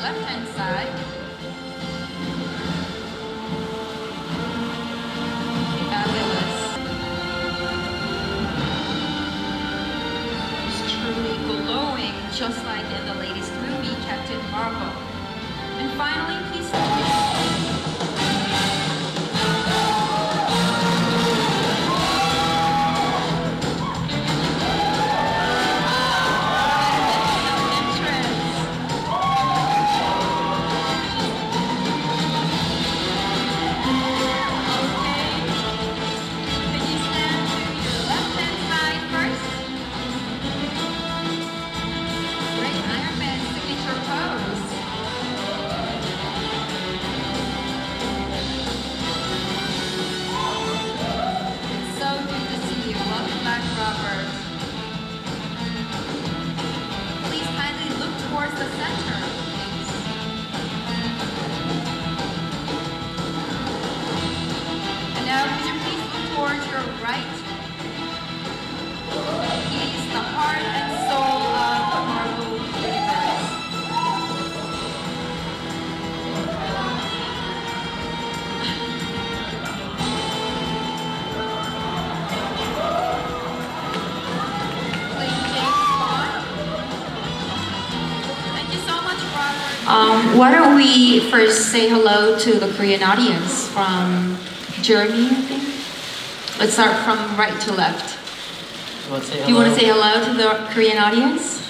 left-hand side. Fabulous. It's truly glowing, just like in the latest movie, Captain Marvel. And finally, please. Now, could you please look towards your right? He's the heart and soul of the Marvel Universe. Playing James Bond. Thank you so much, Robert. Why don't we first say hello to the Korean audience from Jeremy, I think. Let's start from right to left. Do you want to say hello to the Korean audience?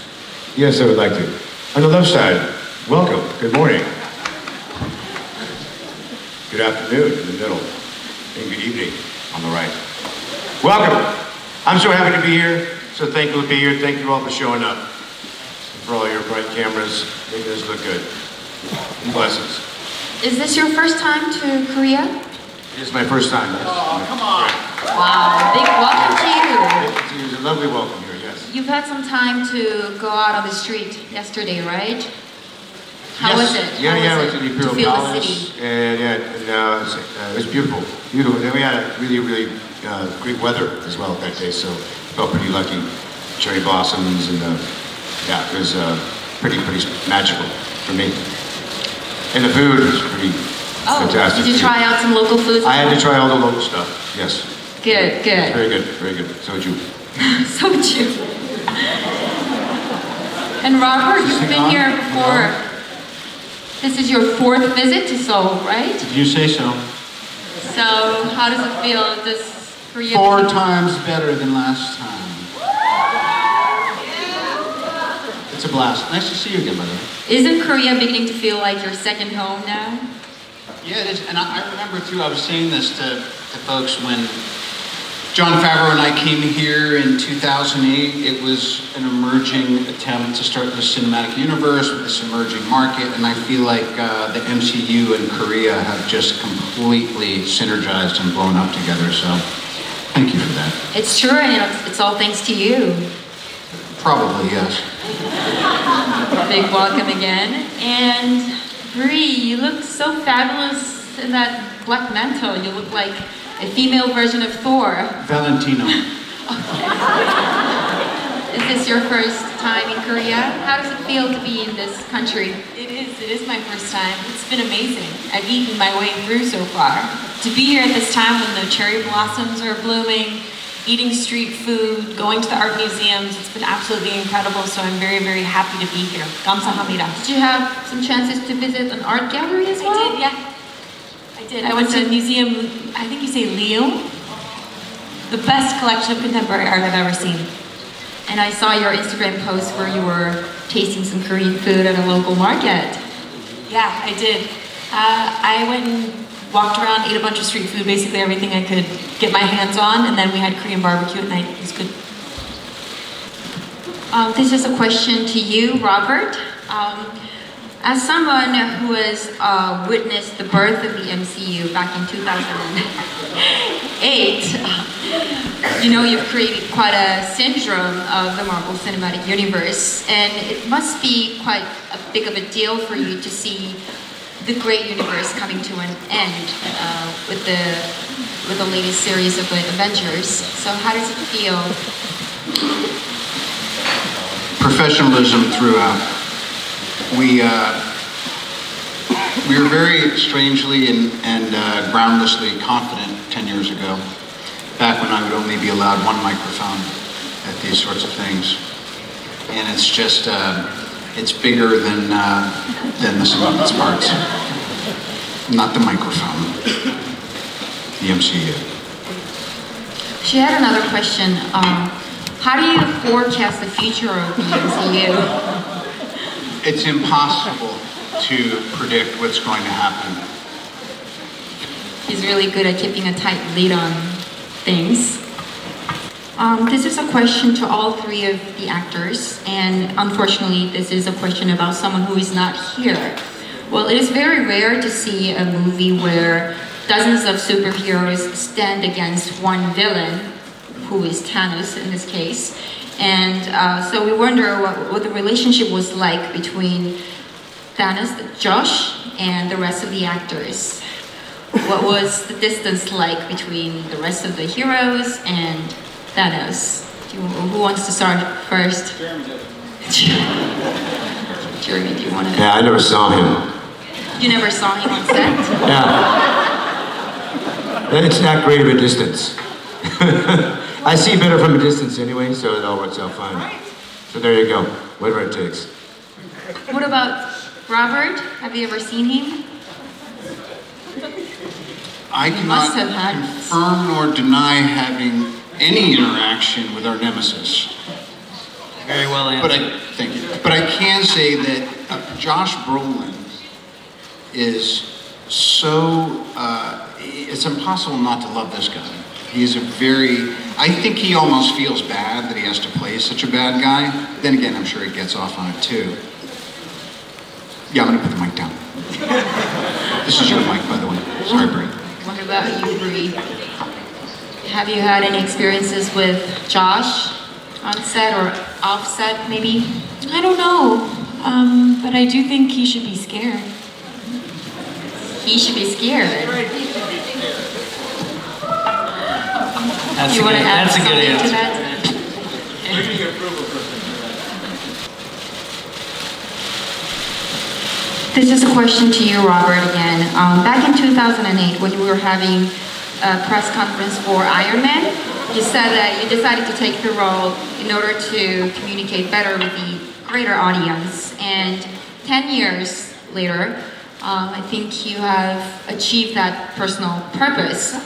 Yes, I would like to. On the left side, welcome, good morning. Good afternoon in the middle, and good evening on the right. Welcome. I'm so happy to be here, so thankful to be here. Thank you all for showing up. And for all your bright cameras, making us look good. And blessings. Is this your first time to Korea? It is my first time, yes. Oh, come on. Wow, big welcome to you. It was a lovely welcome here, yes. You've had some time to go out on the street yesterday, right? How was it? Yeah, I went to the Imperial feel Palace. the city? And it was beautiful. Beautiful. And we had a really great weather as well that day, so felt pretty lucky. Cherry blossoms and yeah, it was pretty magical for me. And the food was pretty fantastic. Did you try out some local foods? I had to try all the local stuff, yes. Good. Very good, very good. So did you. Soju. And Robert, you've been here before. No. This is your 4th visit to Seoul, right? You say so. So, how does it feel? Does Korea 4 times better than last time. It's a blast. Nice to see you again, by the way. Isn't Korea beginning to feel like your second home now? Yeah, it is. And I remember, too, I was saying this to folks when Jon Favreau and I came here in 2008. It was an emerging attempt to start the cinematic universe with this emerging market, and I feel like the MCU and Korea have just completely synergized and blown up together, so thank you for that. It's true, and it's all thanks to you. Probably, yes. Big welcome again. And Brie, you look so fabulous in that black mantle. You look like a female version of Thor. Valentino. Okay. Is this your first time in Korea? How does it feel to be in this country? It is my first time. It's been amazing. I've eaten my way through so far. To be here at this time when the cherry blossoms are blooming, eating street food, going to the art museums, it's been absolutely incredible, so I'm very, very happy to be here. 감사합니다. Did you have some chances to visit an art gallery as well? I did, yeah. I did. I went to a museum, I think you say Lyon. The best collection of contemporary art I've ever seen. And I saw your Instagram post where you were tasting some Korean food at a local market. Yeah, I did. I went and walked around, ate a bunch of street food, basically everything I could get my hands on, and then we had Korean barbecue at night. It was good. This is a question to you, Robert. As someone who has witnessed the birth of the MCU back in 2008, you know you've created quite a syndrome of the Marvel Cinematic Universe, and it must be quite a big of a deal for you to see the great universe coming to an end with the latest series of the Avengers. So how does it feel? Professionalism throughout. We were very strangely and groundlessly confident 10 years ago, back when I would only be allowed one microphone at these sorts of things. And it's just, it's bigger than the sum of its parts. Not the microphone, the MCU. She had another question. How do you forecast the future of the MCU? It's impossible to predict what's going to happen. He's really good at keeping a tight lid on things. This is a question to all three of the actors, and unfortunately this is a question about someone who is not here. Well, it is very rare to see a movie where dozens of superheroes stand against one villain, who is Thanos in this case. And so we wonder what the relationship was like between Thanos, Josh, and the rest of the actors. What was the distance like between the rest of the heroes and Thanos? Who wants to start first? Jeremy, do you want to? Yeah, I never saw him. You never saw him on set? Yeah. It's not great of a distance. I see better from a distance anyway, so it all works out fine. So there you go, whatever it takes. What about Robert? Have you ever seen him? I cannot confirm nor deny having any interaction with our nemesis. Very well answered. Thank you. But I can say that Josh Brolin is so, it's impossible not to love this guy. He's I think he almost feels bad that he has to play such a bad guy. Then again, I'm sure he gets off on it too. Yeah, I'm gonna put the mic down. This is your mic, by the way. Sorry, Brie. What about you, Brie? Have you had any experiences with Josh on set or off set, maybe? I don't know, but I do think he should be scared. He should be scared. That's You a want good, to add that's a good something to answer. that? This is a question to you, Robert, again. Back in 2008, when you were having a press conference for Iron Man, you said that you decided to take the role in order to communicate better with the greater audience. And 10 years later, I think you have achieved that personal purpose.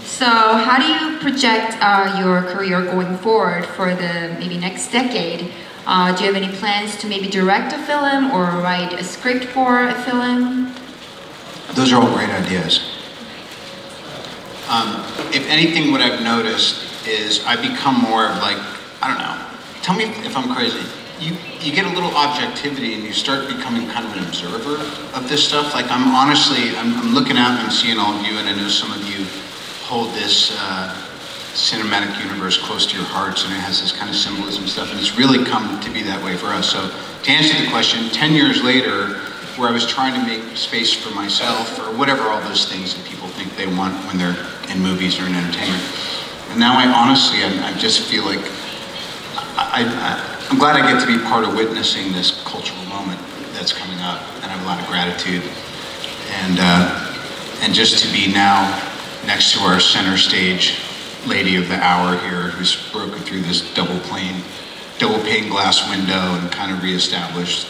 So how do you project your career going forward for the maybe next decade? Do you have any plans to maybe direct a film or write a script for a film? Those are all great ideas. If anything, what I've noticed is I become more of like, I don't know, tell me if I'm crazy. You get a little objectivity and you start becoming kind of an observer of this stuff. Like I'm looking out and I'm seeing all of you, and I know some of you hold this cinematic universe close to your hearts, and it has this kind of symbolism stuff, and it's really come to be that way for us. So to answer the question, 10 years later, where I was trying to make space for myself or whatever all those things that people think they want when they're in movies or in entertainment. And now I honestly, I just feel like I'm glad I get to be part of witnessing this cultural moment that's coming up, and I have a lot of gratitude. And just to be now next to our center stage lady of the hour here, who's broken through this double pane glass window and kind of reestablished,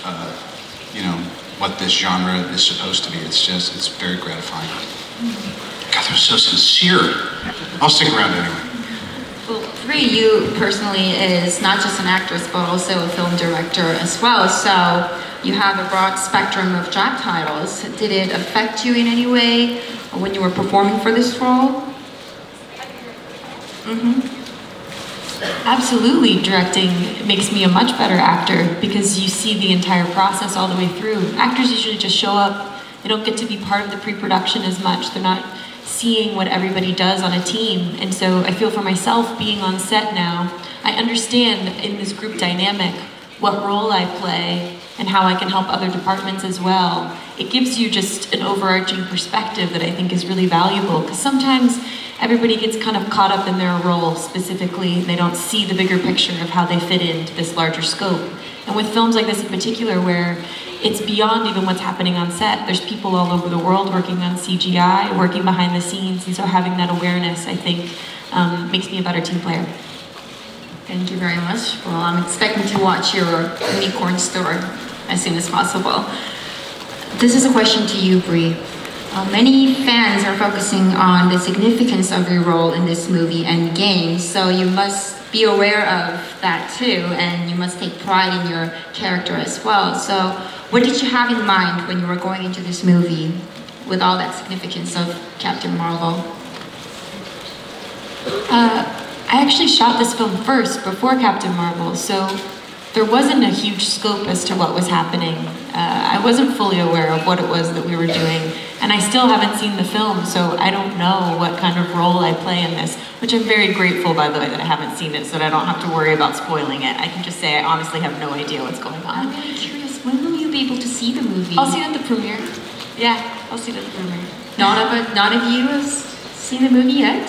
you know, what this genre is supposed to be. It's very gratifying. God, that was so sincere. I'll stick around anyway. Well, Brie, you personally is not just an actress, but also a film director as well. So you have a broad spectrum of job titles. Did it affect you in any way when you were performing for this role? Absolutely, directing makes me a much better actor because you see the entire process all the way through. Actors usually just show up. They don't get to be part of the pre-production as much. They're not seeing what everybody does on a team. And so I feel for myself being on set now, I understand in this group dynamic what role I play and how I can help other departments as well. It gives you just an overarching perspective that I think is really valuable, because sometimes everybody gets kind of caught up in their role specifically. They don't see the bigger picture of how they fit into this larger scope. And with films like this in particular, where it's beyond even what's happening on set. There's people all over the world working on CGI, working behind the scenes, and so having that awareness, I think, makes me a better team player. Thank you very much. Well, I'm expecting to watch your unicorn store as soon as possible. This is a question to you, Brie. Many fans are focusing on the significance of your role in this movie Endgame, so you must be aware of that too, and you must take pride in your character as well. So, what did you have in mind when you were going into this movie with all that significance of Captain Marvel? I actually shot this film first, before Captain Marvel, so there wasn't a huge scope as to what was happening. I wasn't fully aware of what it was that we were doing, and I still haven't seen the film, so I don't know what kind of role I play in this, which I'm very grateful, by the way, that I haven't seen it, so that I don't have to worry about spoiling it. I can just say I honestly have no idea what's going on. I'm really curious, when will you be able to see the movie? I'll see it at the premiere. Yeah, I'll see it at the premiere. None of you has seen the movie yet?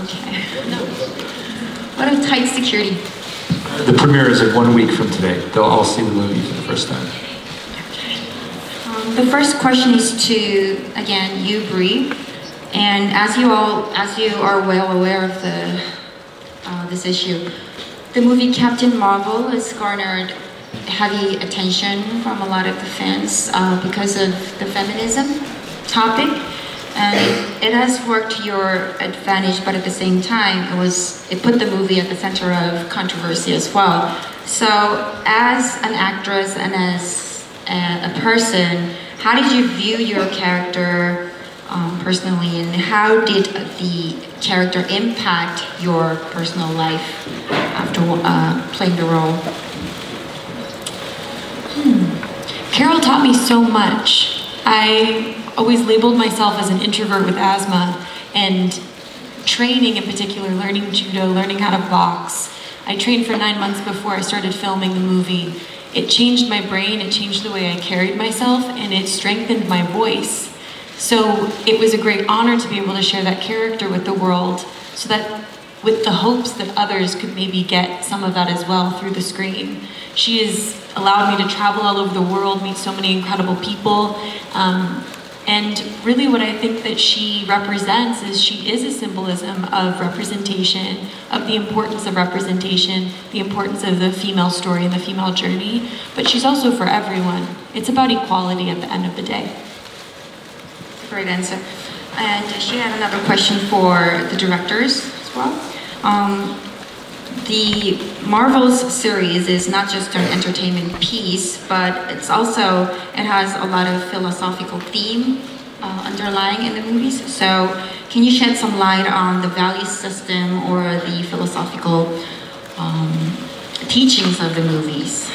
Okay. No. What a tight security. The premiere is in 1 week from today. They'll all see the movie for the first time. The first question is to, again, you, Brie. And as you are well aware of this issue, the movie Captain Marvel has garnered heavy attention from a lot of the fans because of the feminism topic. And it has worked to your advantage, but at the same time, it put the movie at the center of controversy as well. So, as an actress and as a person, how did you view your character personally, and how did the character impact your personal life after playing the role? Carol taught me so much. I always labeled myself as an introvert with asthma, and training in particular, learning judo, learning how to box. I trained for 9 months before I started filming the movie. It changed my brain, it changed the way I carried myself, and it strengthened my voice. So it was a great honor to be able to share that character with the world, so that with the hopes that others could maybe get some of that as well through the screen. She has allowed me to travel all over the world, meet so many incredible people, and really what I think that she represents is she is a symbolism of representation, of the importance of representation, the importance of the female story and the female journey, but she's also for everyone. It's about equality at the end of the day. Great answer. And she had another question for the directors as well. The Marvel's series is not just an entertainment piece, but it has a lot of philosophical theme underlying in the movies. So can you shed some light on the value system or the philosophical teachings of the movies?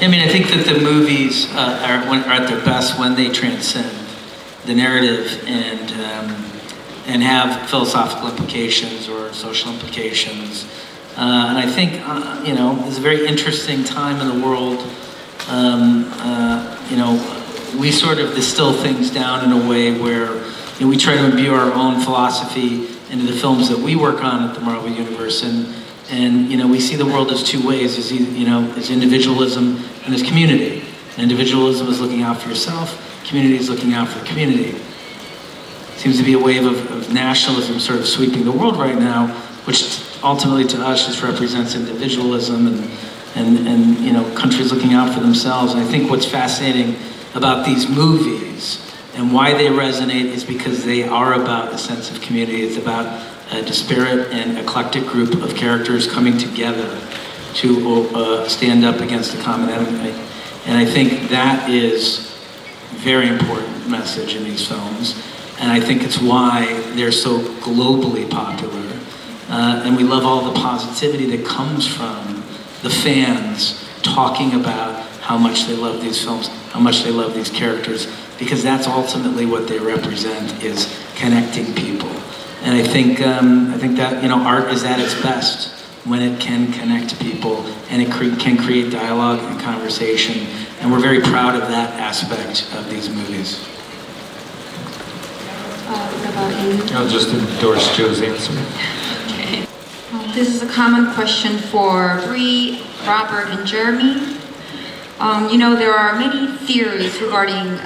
I mean, I think that the movies are at their best when they transcend the narrative and have philosophical implications or social implications. And I think, it's a very interesting time in the world. We sort of distill things down in a way where we try to imbue our own philosophy into the films that we work on at the Marvel Universe. And we see the world as two ways, as individualism and as community. Individualism is looking out for yourself, community is looking out for the community. Seems to be a wave of nationalism sort of sweeping the world right now, which ultimately to us just represents individualism and countries looking out for themselves. And I think what's fascinating about these movies and why they resonate is because they are about a sense of community. It's about a disparate and eclectic group of characters coming together to stand up against a common enemy. And I think that is a very important message in these films. And I think it's why they're so globally popular. And we love all the positivity that comes from the fans talking about how much they love these films, how much they love these characters, because that's ultimately what they represent, is connecting people. And I think that art is at its best when it can connect people and it can create dialogue and conversation. And we're very proud of that aspect of these movies. What about you? I'll just endorse Joe's answer. Okay. This is a common question for Brie, Robert, and Jeremy. You know, there are many theories regarding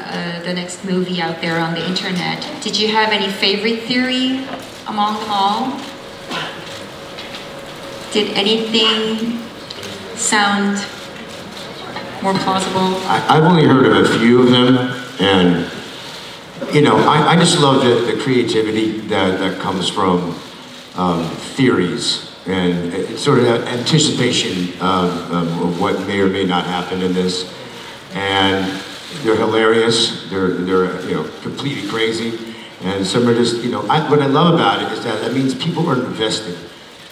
the next movie out there on the internet. Did you have any favorite theory among them all? Did anything sound more plausible? I've only heard of a few of them, and you know, I just love the creativity that comes from theories. And it's sort of anticipation of what may or may not happen in this. And they're hilarious, they're you know, completely crazy. And some are just, you know, what I love about it is that means people are invested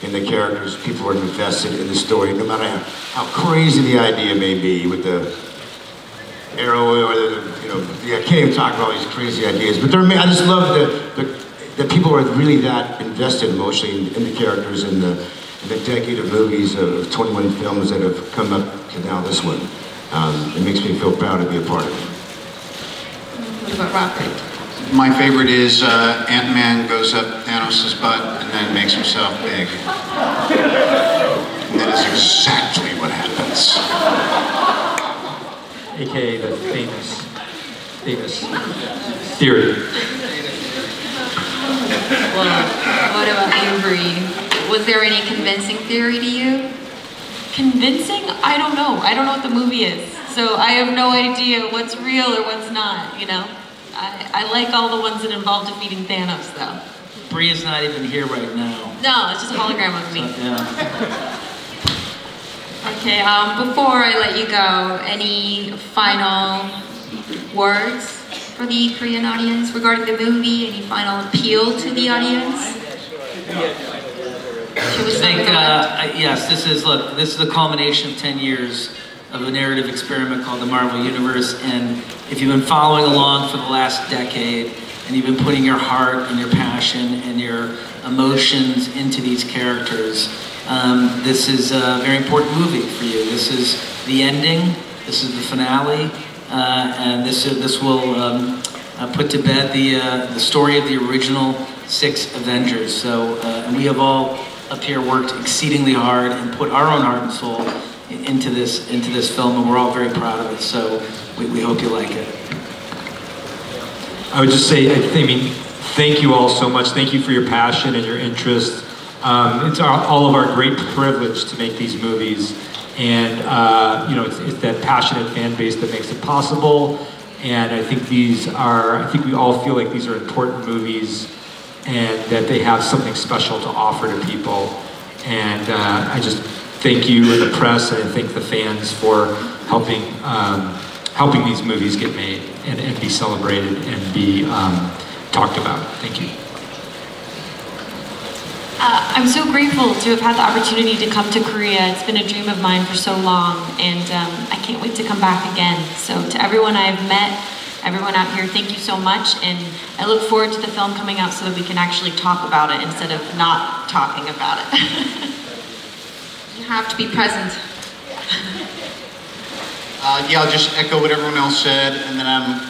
in the characters, people are invested in the story, no matter how crazy the idea may be with the arrow or the, you know, I can't even talk about all these crazy ideas, but I just love that people are really that invested emotionally in the characters and the decade of movies of 21 films that have come up to now this one. It makes me feel proud to be a part of it. What about Robert? My favorite is Ant-Man goes up Thanos' butt and then makes himself big. And that is exactly what happens. AKA the famous theory. Well, what about you, Bree? Was there any convincing theory to you? Convincing? I don't know. I don't know what the movie is. So I have no idea what's real or what's not, you know? I like all the ones that involve defeating Thanos, though. Bree is not even here right now. No, it's just a hologram of me. Yeah. Okay, before I let you go, any final words for the Korean audience regarding the movie? Any final appeal to the audience? I think, yes, this is the culmination of 10 years of a narrative experiment called the Marvel Universe, and if you've been following along for the last decade, and you've been putting your heart and your passion and your emotions into these characters, this is a very important movie for you. This is the ending, this is the finale, and this will put to bed the story of the original 6 Avengers. So, and we have all up here worked exceedingly hard and put our own heart and soul into this film, and we're all very proud of it. So we hope you like it. I would just say, I mean, thank you all so much. Thank you for your passion and your interest. It's all of our great privilege to make these movies, and you know, it's that passionate fan base that makes it possible. And I think I think we all feel like these are important movies, and that they have something special to offer to people. And I just thank you and the press, and I thank the fans for helping these movies get made and be celebrated and be talked about. Thank you. I'm so grateful to have had the opportunity to come to Korea. It's been a dream of mine for so long, and I can't wait to come back again. So to everyone I've met, everyone out here, thank you so much, and I look forward to the film coming out so that we can actually talk about it instead of not talking about it. You have to be present. Yeah, I'll just echo what everyone else said, and then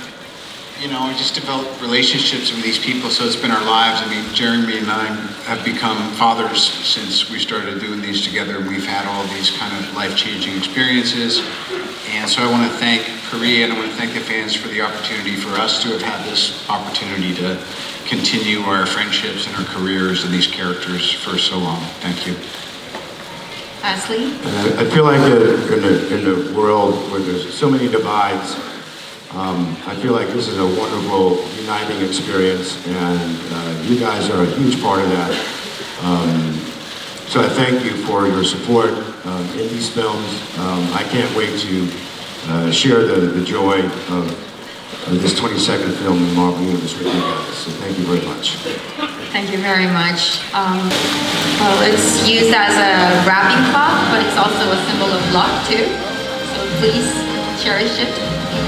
you know, we just developed relationships with these people, so it's been our lives. I mean, Jeremy and I have become fathers since we started doing these together. We've had all these kind of life-changing experiences, and so I want to thank Korea, and I want to thank the fans for the opportunity for us to have had this opportunity to continue our friendships and our careers and these characters for so long. Thank you. Ashley? I feel like in a world where there's so many divides, I feel like this is a wonderful uniting experience, and you guys are a huge part of that. So I thank you for your support in these films. I can't wait to share the joy of this 22nd film in Marvel Universe with you guys. So thank you very much. Thank you very much. Well, it's used as a wrapping cloth, but it's also a symbol of luck too. So please cherish it.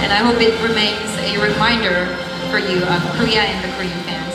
And I hope it remains a reminder for you of Korea and the Korean fans.